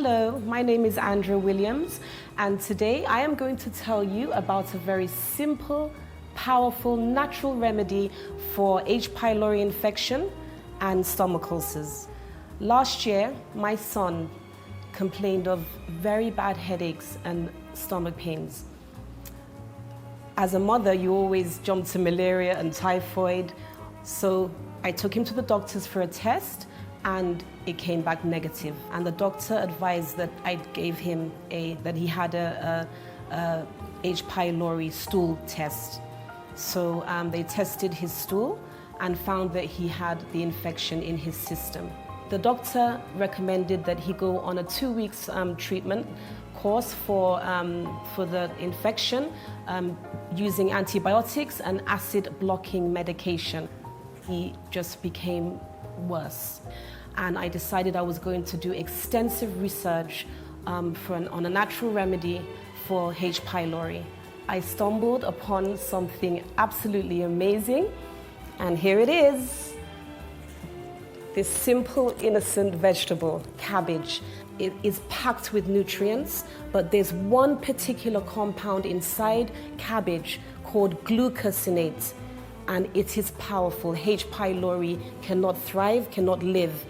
Hello, my name is Andrea Williams, and today I am going to tell you about a very simple, powerful, natural remedy for H. pylori infection and stomach ulcers. Last year, my son complained of very bad headaches and stomach pains. As a mother, you always jump to malaria and typhoid, so I took him to the doctors for a test, and it came back negative. And the doctor advised that I gave him that he had a H. pylori stool test. So they tested his stool and found that he had the infection in his system. The doctor recommended that he go on a 2 weeks treatment course for the infection using antibiotics and acid blocking medication. He just became worse. And I decided I was going to do extensive research on a natural remedy for H. pylori. I stumbled upon something absolutely amazing, and here it is. This simple, innocent vegetable, cabbage. It is packed with nutrients, but there's one particular compound inside cabbage called glucosinate, and it is powerful. H. pylori cannot thrive, cannot live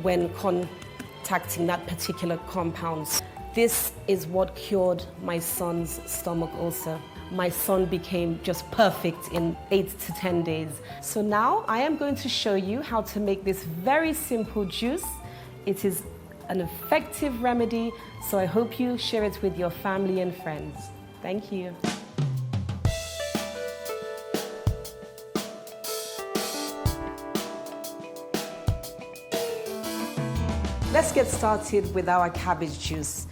when contacting that particular compound. This is what cured my son's stomach ulcer. My son became just perfect in 8 to 10 days. So now I am going to show you how to make this very simple juice. It is an effective remedy, so I hope you share it with your family and friends. Thank you. Let's get started with our cabbage juice.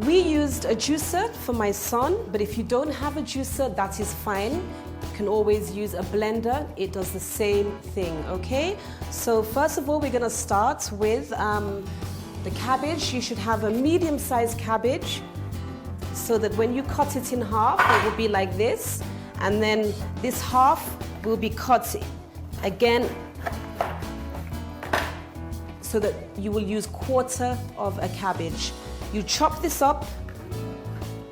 We used a juicer for my son, but if you don't have a juicer, that is fine. You can always use a blender. It does the same thing, okay? So first of all, we're gonna start with the cabbage. You should have a medium-sized cabbage so that when you cut it in half, it will be like this. And then this half will be cut again so that you will use 1/4 of a cabbage. You chop this up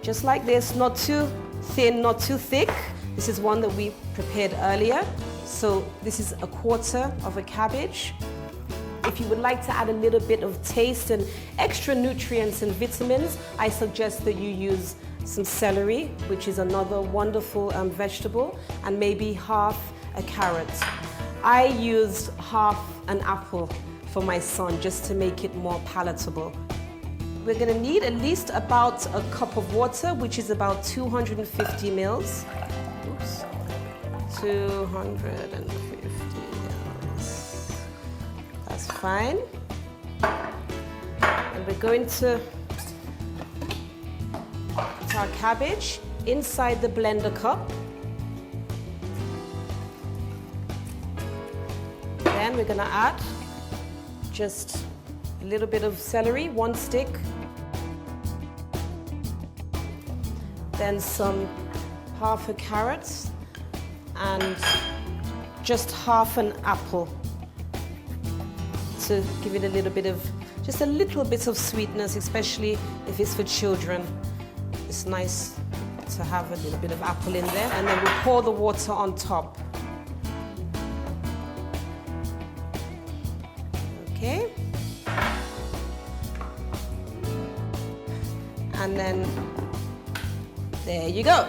just like this, not too thin, not too thick. This is one that we prepared earlier. So this is 1/4 of a cabbage. If you would like to add a little bit of taste and extra nutrients and vitamins, I suggest that you use some celery, which is another wonderful vegetable, and maybe half a carrot. I used half an apple for my son just to make it more palatable. We're gonna need at least about a cup of water, which is about 250 mils. Oops, 250 mils. That's fine. And we're going to put our cabbage inside the blender cup. Then we're gonna add just a little bit of celery, 1 stick. Then half a carrot and just half an apple to give it just a little bit of sweetness, especially if it's for children. It's nice to have a little bit of apple in there, and then we pour the water on top. Okay. And then there you go.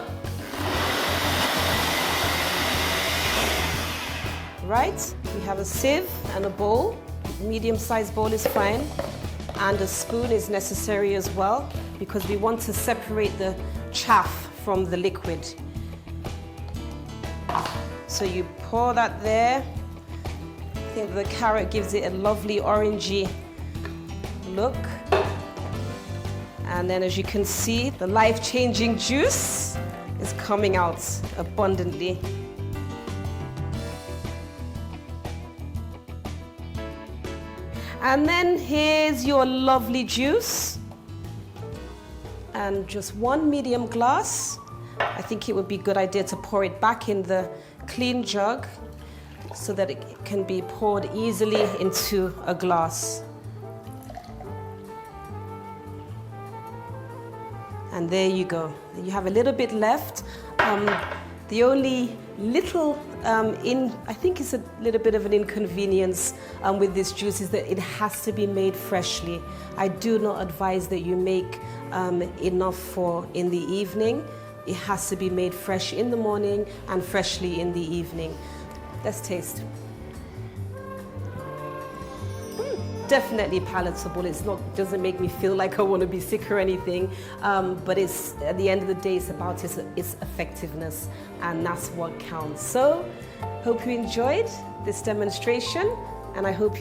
Right, we have a sieve and a bowl. Medium-sized bowl is fine. And a spoon is necessary as well, because we want to separate the chaff from the liquid. So you pour that there. I think the carrot gives it a lovely orangey look. And then as you can see, the life-changing juice is coming out abundantly. And then here's your lovely juice. And just 1 medium glass. I think it would be a good idea to pour it back in the clean jug so that it can be poured easily into a glass. And there you go. You have a little bit left. The only little, I think it's a little bit of an inconvenience with this juice is that it has to be made freshly. I do not advise that you make enough for in the evening. It has to be made fresh in the morning and freshly in the evening. Let's taste. Definitely palatable. Doesn't make me feel like I want to be sick or anything, but it's, at the end of the day, it's about its effectiveness, and that's what counts. So, hope you enjoyed this demonstration, and I hope you